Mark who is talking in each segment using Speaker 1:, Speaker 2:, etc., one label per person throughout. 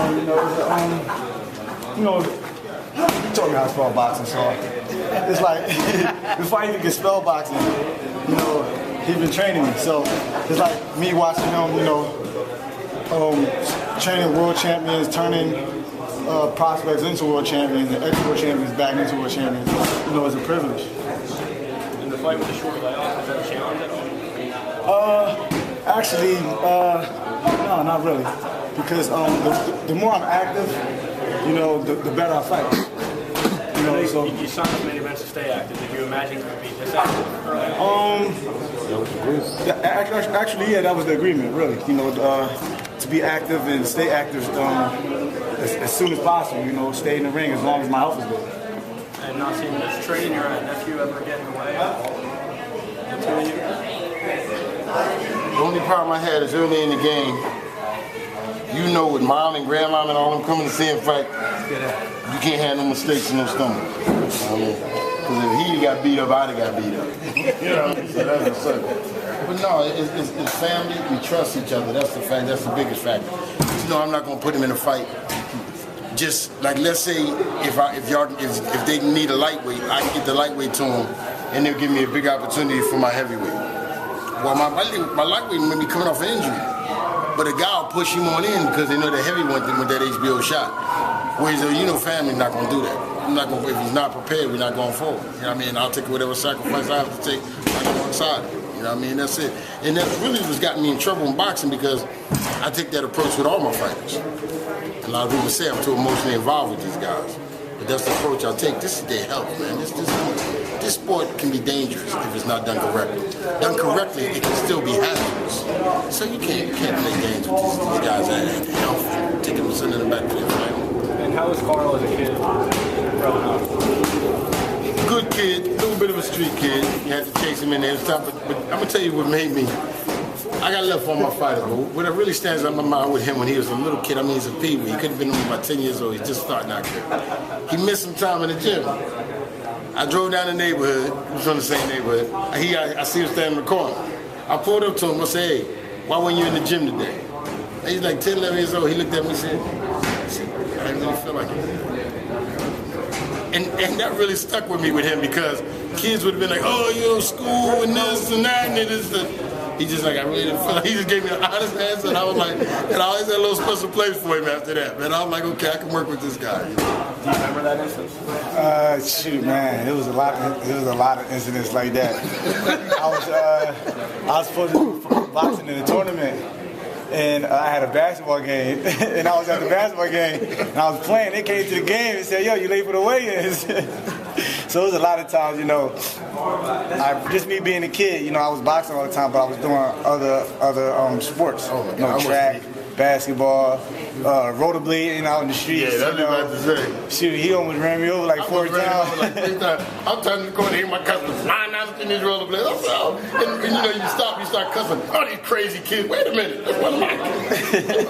Speaker 1: He taught me how to spell boxing, so it's like before I even get spell boxing, he's been training me. So it's like me watching him, training world champions, turning prospects into world champions and ex-world champions back into world champions. It's a privilege.
Speaker 2: And the fight with the short layoff, is that a challenge at all?
Speaker 1: Actually, no, not really. Because the more I'm active, the better I fight. So
Speaker 2: you signed up many events to stay active. Did you imagine you would be this active early on?
Speaker 1: Actually, yeah, that was the agreement, really. To be active and stay active as soon as possible. Stay in the ring as long as my health is good.
Speaker 2: And Nazim, does training your nephew ever get in the way?
Speaker 3: The only problem I had is early in the game. With mom and grandmom and all them coming to see him fight, you can't have no mistakes and no stumbles. Because if he got beat up, I'd have got beat up. So that's what's up. But no, it's family. We trust each other. That's the fact. That's the biggest factor. I'm not gonna put him in a fight. Just like, let's say if they need a lightweight, I can get the lightweight to him, and they'll give me a big opportunity for my heavyweight. Well, my lightweight may be coming off an injury, but a guy will push him on in because they know the heavy went with that HBO shot. Whereas family not gonna do that. I'm not gonna. If he's not prepared, we're not going forward. I'll take whatever sacrifice I have to take. I go inside. That's it. And that's really what's gotten me in trouble in boxing, because I take that approach with all my fighters. A lot of people say I'm too emotionally involved with these guys, but that's the approach I take. This is their health, man. This sport can be dangerous if it's not done correctly. Done correctly, it can still be hazardous. So you can't play games with these guys at health and take them and send them back to their family.
Speaker 2: And how was Karl as a kid growing up?
Speaker 3: Good kid, a little bit of a street kid. You had to chase him in there. But I'm gonna tell you what made me. I got left on my fighter, but what really stands out in my mind with him when he was a little kid, he's a peewee. He could have been only about 10 years old. He's just starting out there. He missed some time in the gym. I drove down the neighborhood. He was from the same neighborhood. I see him standing in the corner. I pulled up to him. I said, "Hey, why weren't you in the gym today?" And he's like 10, 11 years old. He looked at me and said, "I didn't really feel like it." And that really stuck with me with him, because kids would have been like, "Oh, school and this and that and this." He just I really didn't feel like. He just gave me an honest answer, and I was like, and I always had a little special place for him after that, man. I was like, okay, I can work with this guy.
Speaker 2: Do you remember that instance?
Speaker 1: Shoot, man, it was a lot of incidents like that. I was supposed to do boxing in a tournament, and I had a basketball game, and I was at the basketball game, and I was playing. They came to the game and said, "Yo, you late for the weigh-ins?" So it was a lot of times, just me being a kid, I was boxing all the time, but I was doing other sports, track, basketball, rollerblading out in the streets.
Speaker 3: Yeah, that's what I was about to say.
Speaker 1: Shoot, he almost ran me over like 4 times.
Speaker 3: I'm turning the corner, hear my customers line out in these rollerblades. And you start cussing. Oh, these crazy kids. Wait a minute, that's one of my kids.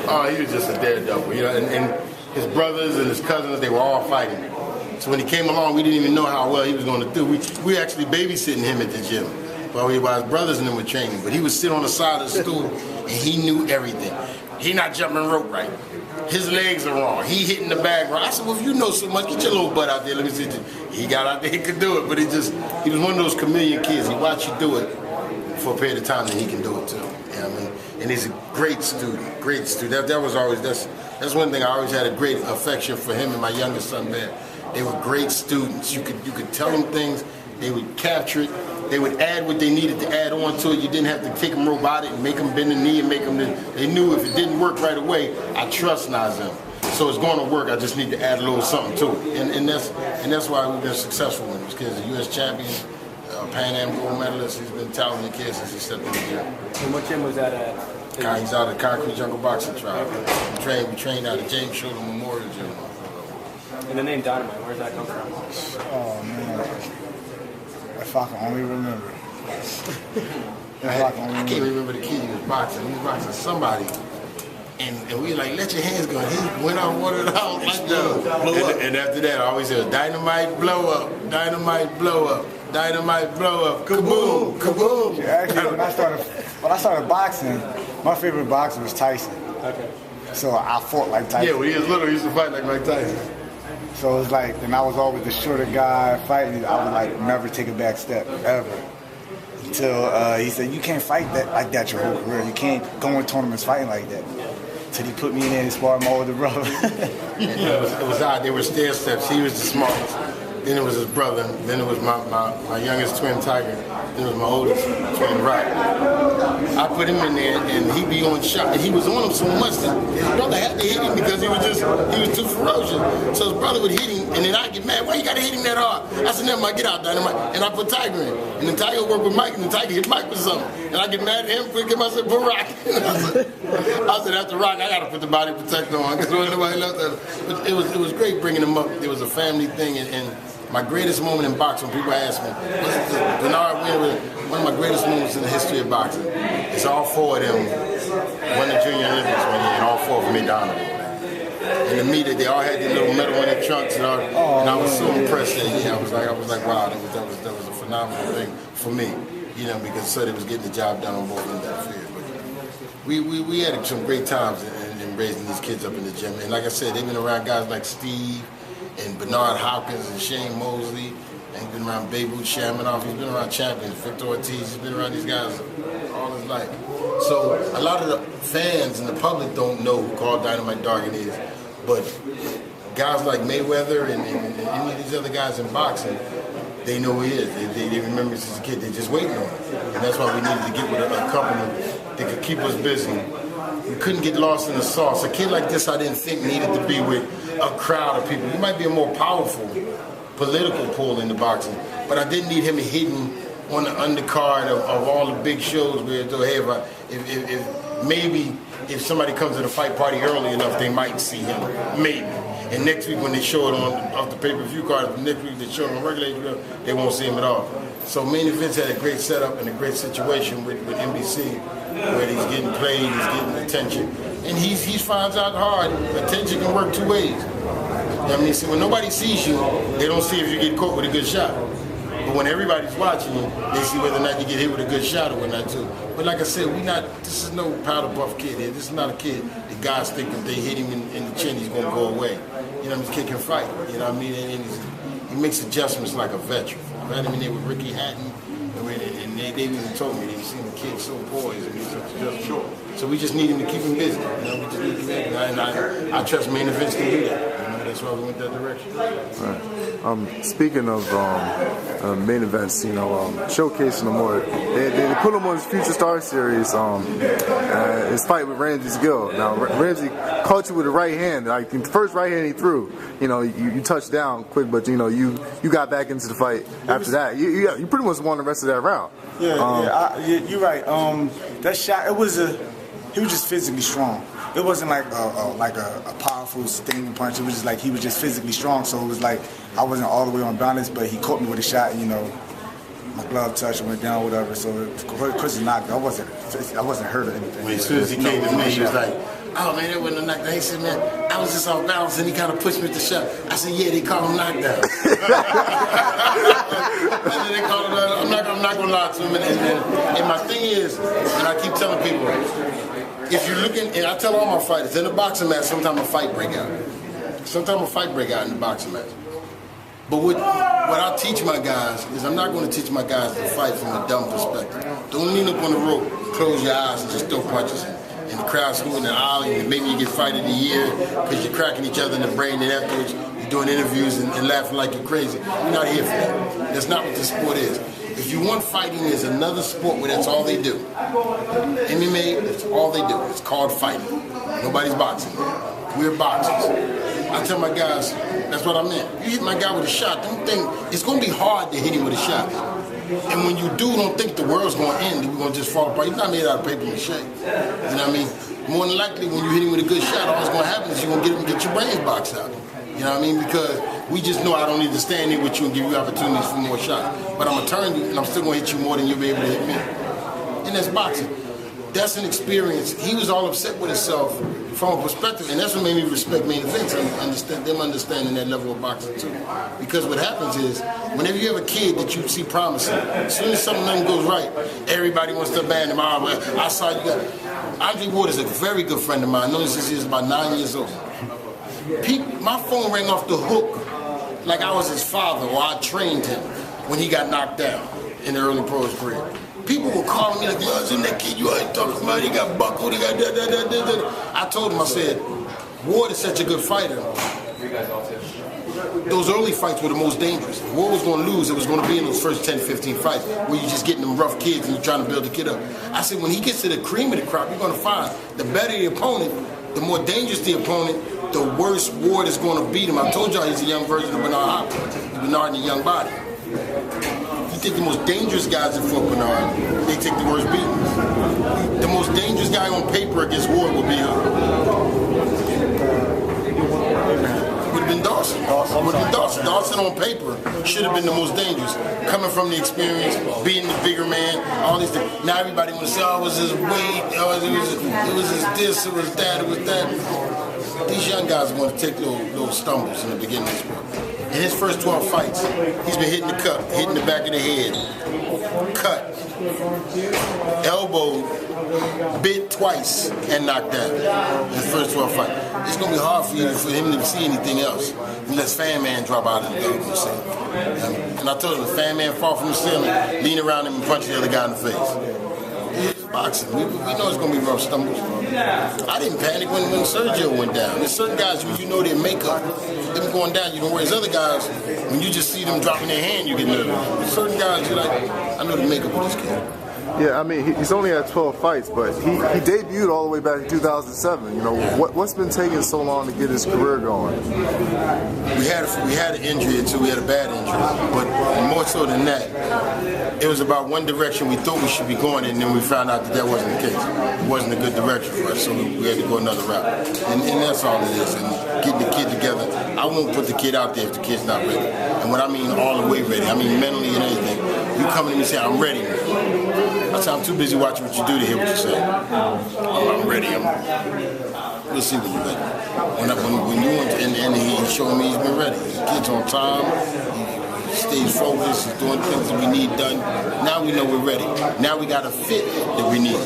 Speaker 3: Oh, he was just a daredevil, and his brothers and his cousins, they were all fighting. So when he came along, we didn't even know how well he was going to do. We were actually babysitting him at the gym while his brothers and them were training. But he would sit on the side of the stool, and he knew everything. He not jumping rope right. His legs are wrong. He hitting the bag wrong. I said, well, if you know so much, get your little butt out there. Let me see. He got out there, he could do it. But he was one of those chameleon kids. He watch you do it for a period of time, and he can do it too. And he's a great student, that's one thing. I always had a great affection for him and my youngest son, Ben. They were great students. You could tell them things, they would capture it, they would add what they needed to add on to it. You didn't have to take them robotic and make them bend the knee and make them. They knew if it didn't work right away, I trust Nazim. So it's going to work. I just need to add a little something to it, and that's why we've been successful with him. This kid's a U.S. champion, Pan Am gold medalist. He's been a talented kid since he stepped in the gym.
Speaker 2: And what gym was that at?
Speaker 3: He's out of the Concrete Jungle Boxing Tribe. We trained out of James Schroeder Memorial Gym.
Speaker 2: And the name Dynamite, where does that come from?
Speaker 1: Oh, man. If I can only remember.
Speaker 3: I can't remember the kid he was boxing. He was boxing somebody. And we were like, let your hands go. And he went out, watered out like that. And after that, I always said, dynamite, blow up. Dynamite, blow up. Dynamite, blow up. Kaboom, kaboom.
Speaker 1: Yeah, actually, when I started boxing, my favorite boxer was Tyson.
Speaker 2: Okay.
Speaker 1: So I fought like Tyson.
Speaker 3: Yeah, when he was little, he used to fight like Mike Tyson.
Speaker 1: So it was like, and I was always the shorter guy fighting. I would like never take a back step ever. Until he said, you can't fight that like that your whole career. You can't go in tournaments fighting like that. Until he put me in there and sparred my older brother.
Speaker 3: It was odd. They were stair steps. He was the smallest. Then it was his brother. Then it was my youngest twin, Tiger. Then it was my oldest twin, Rock. I put him in there, and he'd be on shot. And he was on him so much that his brother had to hit him because he was too ferocious. So his brother would hit him, and then I'd get mad. Why you gotta hit him that hard? I said, never mind, get out, Dynamite. And I put Tiger in. And then Tiger would work with Mike, and then Tiger hit Mike with something. And I get mad at him, pick him, I said, put Rock. I said, after Rock, I gotta put the body protector on because there wasn't nobody left. But it was great bringing him up. It was a family thing, and my greatest moment in boxing, people ask me, Bernard Wynn was one of my greatest moments in the history of boxing. It's all four of them won the Junior Olympics one year, and all four of them made honorable. And to me, they all had their little medal in their trunks, and I was so impressed that year. I was like, wow, that was a phenomenal thing for me, because Suddy was getting the job done on both ends of the field. But we had some great times in raising these kids up in the gym, and like I said, they've been around guys like Steve and Bernard Hopkins and Shane Mosley, and he's been around Babe Ruth Shamanoff, he's been around champions, Victor Ortiz, he's been around these guys all his life. So a lot of the fans and the public don't know who Karl Dynamite Dargan is, but guys like Mayweather and any of these other guys in boxing, they know who he is. They remember since a kid, they're just waiting on him. And that's why we needed to get with a company that could keep us busy. We couldn't get lost in the sauce. A kid like this I didn't think needed to be with a crowd of people. He might be a more powerful political pull in the boxing, but I didn't need him hidden on the undercard of all the big shows where if somebody comes to the fight party early enough, they might see him, maybe. And next week when they show it off the pay-per-view card, next week they show it on regular, they won't see him at all. So Main Events had a great setup and a great situation with NBC, where he's getting played, he's getting attention. And he finds out hard, attention can work two ways. I mean, see, when nobody sees you, they don't see if you get caught with a good shot. But when everybody's watching you, they see whether or not you get hit with a good shot or whatnot too. But like I said, this is no powder puff kid here. This is not a kid that guys think if they hit him in the chin, he's gonna go away. This kid can fight, you know what I mean? And he makes adjustments like a veteran. I had him in there with Ricky Hatton, and they even told me they've seen the kid so poised and he's just short. So we just need him to keep him busy. We just need to keep him, and I trust Main Events can do that. That's why we went that direction.
Speaker 4: Right. Speaking of Main Events, showcasing them more. They put him on his Future Star Series. His fight with Ramsey Gill. Now Ramsey caught you with the right hand. Like the first right hand he threw, you touched down quick, but you got back into the fight after that. You pretty much won the rest of that round.
Speaker 1: You're right. That shot, he was just physically strong. It wasn't like a powerful stinging punch. It was just like he was just physically strong. So it was like I wasn't all the way on balance, but he caught me with a shot. My glove touched and went down, whatever. So Chris knocked. I wasn't hurt or anything.
Speaker 3: As soon as he came to me, he was like, "Oh man, that wasn't a knockdown." He said, "Man, I was just off balance," and he kind of pushed me with the shot. I said, "Yeah, they call him knockdown." They call him. I'm not gonna lie to him. And my thing is, and I keep telling people, if you're looking, and I tell all my fighters, in a boxing match, sometimes a fight break out. Sometimes a fight break out in the boxing match. But what I teach my guys is I'm not going to teach my guys to fight from a dumb perspective. Don't lean up on the rope, close your eyes, and just throw punches. And the crowd's hooting and hollering, and maybe you get fight of the year because you're cracking each other in the brain, and afterwards you're doing interviews and laughing like you're crazy. We're not here for that. That's not what this sport is. If you want fighting, there's another sport where that's all they do. MMA, that's all they do. It's called fighting. Nobody's boxing. We're boxers. I tell my guys, that's what I meant. You hit my guy with a shot, don't think, it's going to be hard to hit him with a shot. And when you do, don't think the world's going to end, we're going to just fall apart. He's not made out of paper mache. You know what I mean? More than likely, when you hit him with a good shot, all that's going to happen is you're going to get your brains boxed out. You know what I mean? Because we just know I don't need to stand here with you and give you opportunities for more shots. But I'm going to turn you, and I'm still going to hit you more than you'll be able to hit me. And that's boxing. That's an experience. He was all upset with himself from a perspective, and that's what made me respect main events, understanding that level of boxing too. Because what happens is, whenever you have a kid that you see promising, as soon as something goes right, everybody wants to ban him. I saw you got. Andre Ward is a very good friend of mine. I know him since he was about 9 years old. My phone rang off the hook like I was his father, or I trained him when he got knocked down in the early pro career. People were calling me like, yo, isn't that kid you ain't talking about? He got buckled, he got da. I told him, I said, Ward is such a good fighter. Those early fights were the most dangerous. If Ward was going to lose, it was going to be in those first 10, 15 fights where you're just getting them rough kids and you're trying to build the kid up. I said, when he gets to the cream of the crop, you're going to find the better the opponent, the more dangerous the opponent, the worse Ward is going to beat him. I told y'all he's a young version of Bernard Hopkins. Bernard in a young body. You think the most dangerous guys that fought Bernard, they take the worst beatings. The most dangerous guy on paper against Ward would be would have been Dawson. Dawson on paper should have been the most dangerous. Coming from the experience, being the bigger man, all these things. Now everybody want to say, oh, it was his weight, oh, it was his this, it was that, it was that. These young guys are going to take little stumbles in the beginning of the sport. In his first 12 fights, he's been hitting the cup, hitting the back of the head, cut, elbow, bit twice, and knocked down. In his first 12 fights. It's going to be hard for him to see anything else unless Fan Man drop out of the doggone ceiling. And I told him, if Fan Man fall from the ceiling, lean around him and punch the other guy in the face. It's boxing. We know it's going to be rough stumbles. I didn't panic when Sergio went down. There's certain guys who you know their makeup. Them going down, you know, whereas other guys, when you just see them dropping their hand, you get nervous. There's certain guys, you're like, I know the makeup of this kid.
Speaker 4: Yeah, I mean, he's only had 12 fights, but he debuted all the way back in 2007. You know, what's been taking so long to get his career going?
Speaker 3: We had an injury or two. We had a bad injury, but more so than that, it was about one direction we thought we should be going, and then we found out that wasn't the case. It wasn't a good direction for us, so we had to go another route. And that's all it is. And getting the kid together, I won't put the kid out there if the kid's not ready. And when I mean all the way ready, I mean mentally and everything. You come to me and say, I'm ready. I say, I'm too busy watching what you do to hear what you say. Oh, I'm ready. We'll see when you're ready. When you went and he's showing me he's been ready. The kid's on time. He stays focused. He's doing things that we need done. Now we know we're ready. Now we got a fit that we need.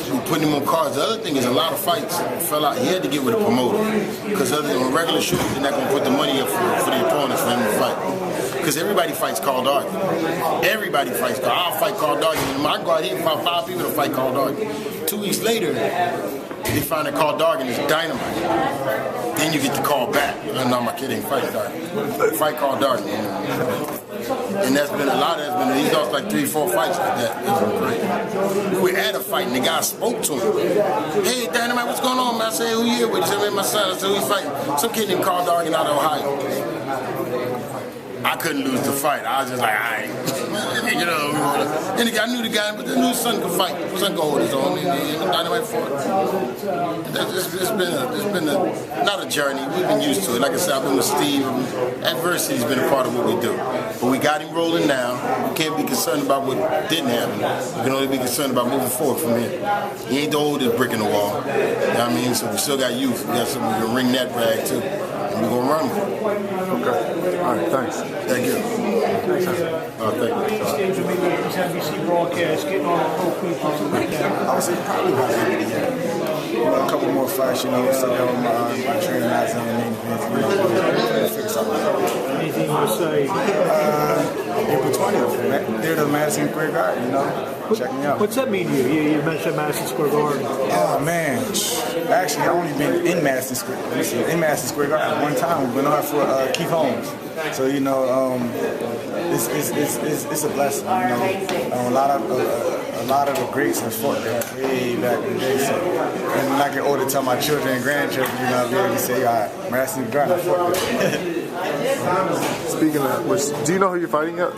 Speaker 3: We put him on cards. The other thing is a lot of fights fell out. He had to get with a promoter. Because other than regular shooters, they're not going to put the money up for the opponents for him to fight. Because everybody fights Karl Dargan. Everybody fights Karl. I'll fight Karl Dargan. I go out here and fight 5 people to fight Karl Dargan. 2 weeks later, they find that Karl Dargan is dynamite. Then you get the call back. No, my kid ain't fighting Dargan. Fight Karl Dargan. And that's been a lot. He's lost like 3 or 4 fights like that. That's been great. We were at a fight and the guy spoke to him. Hey, Dynamite, what's going on, man? I said, who you here with? He said, man, my son. I said, who you fighting? Some kid named Karl Dargan out of Ohio. I couldn't lose the fight. I was just like, all right. You know, and I knew the guy, but I knew his son could fight. His son could hold his own. Dynamite fought. It's been not a journey. We've been used to it. Like I said, I've been with Steve. Adversity's been a part of what we do. But we got him rolling now. We can't be concerned about what didn't happen. We can only be concerned about moving forward from here. He ain't the oldest brick in the wall. You know what I mean? So we still got youth. We got something we can ring that rag too. And we're going to run with it.
Speaker 4: Okay. All right, thanks.
Speaker 3: Thank you. Thank you.
Speaker 5: Stage of maybe this NBC broadcast, getting on the pro people, something like that.
Speaker 1: I would say probably by the end of the year. A couple more fights, sit down with my trainer Nazim and figure something out.
Speaker 5: Anything you want to say?
Speaker 1: April 20th, they're the Madison Square Garden, check me out.
Speaker 5: What's that mean to you? You mentioned Madison Square Garden.
Speaker 1: Oh man, actually I only been in Madison Square Garden one time. We've been on for Keith Holmes. So it's a blessing. A lot of the greats have fought there way back in the day. So, and when I get older, tell my children and grandchildren, I'll be able to say, all right, Madison Square Garden, I fought there.
Speaker 4: Speaking of which, do you know who you're fighting yet?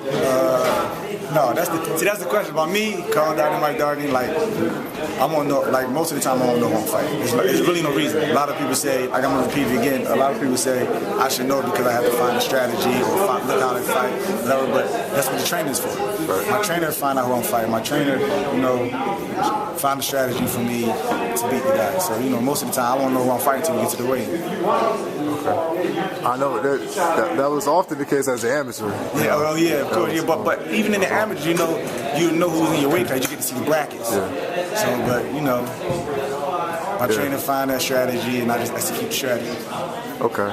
Speaker 1: No, that's the question. About me, Karl Dargan, Dargan, like, I won't know, like, most of the time I won't know who I'm fighting. There's really no reason. A lot of people say, like, I'm going to repeat it again, a lot of people say I should know because I have to find a strategy or look how they fight, whatever, but that's what the training's for. My trainer find out who I'm fighting. My trainer, you know, find a strategy for me to beat the guy. So, you know, most of the time I won't know who I'm fighting till we get to the ring.
Speaker 4: Okay. I know that was often the case as an amateur.
Speaker 1: Yeah, well, yeah, of course. Yeah, but even in the amateur, you know who's in your weight class. You get to see the brackets.
Speaker 4: Yeah.
Speaker 1: So, but you know, my trainer find that strategy, and I just execute the strategy.
Speaker 4: Okay.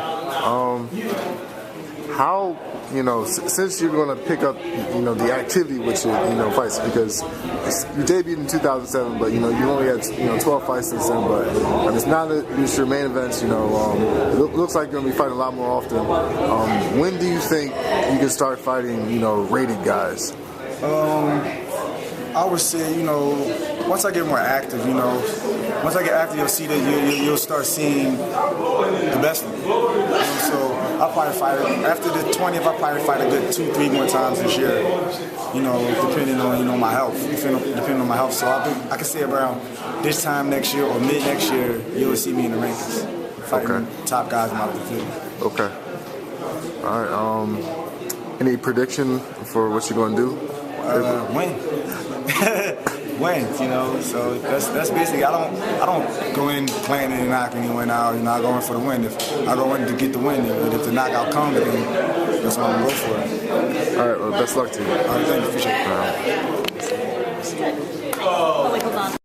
Speaker 4: How, you know, since you're going to pick up, you know, the activity with your, you know, fights, because you debuted in 2007, but, you know, you only had, you know, 12 fights since then, but it's now that it's your main events, you know, it looks like you're going to be fighting a lot more often. When do you think you can start fighting, you know, rated guys?
Speaker 1: I would say, you know, once I get more active, you know, once I get active, you'll see that you'll start seeing the best of me. So I'll probably fight, after the 20th, I'll probably fight a good 2-3 more times this year, you know, depending on, you know, my health, depending on my health. So I can say around this time next year or mid next year, you'll see me in the rankings, fighting top guys in my division.
Speaker 4: Okay. All right. Any prediction for what you're going to do?
Speaker 1: Win. Win, you know. So that's basically. I don't go in planning and knocking anyone out. You know, I go in for the win. If I go in to get the win, but if the knockout comes, then that's what I'm gonna go for.
Speaker 4: All right. Well, best luck to you.
Speaker 1: All right, thank you. Appreciate it.
Speaker 6: Oh, wait, hold on.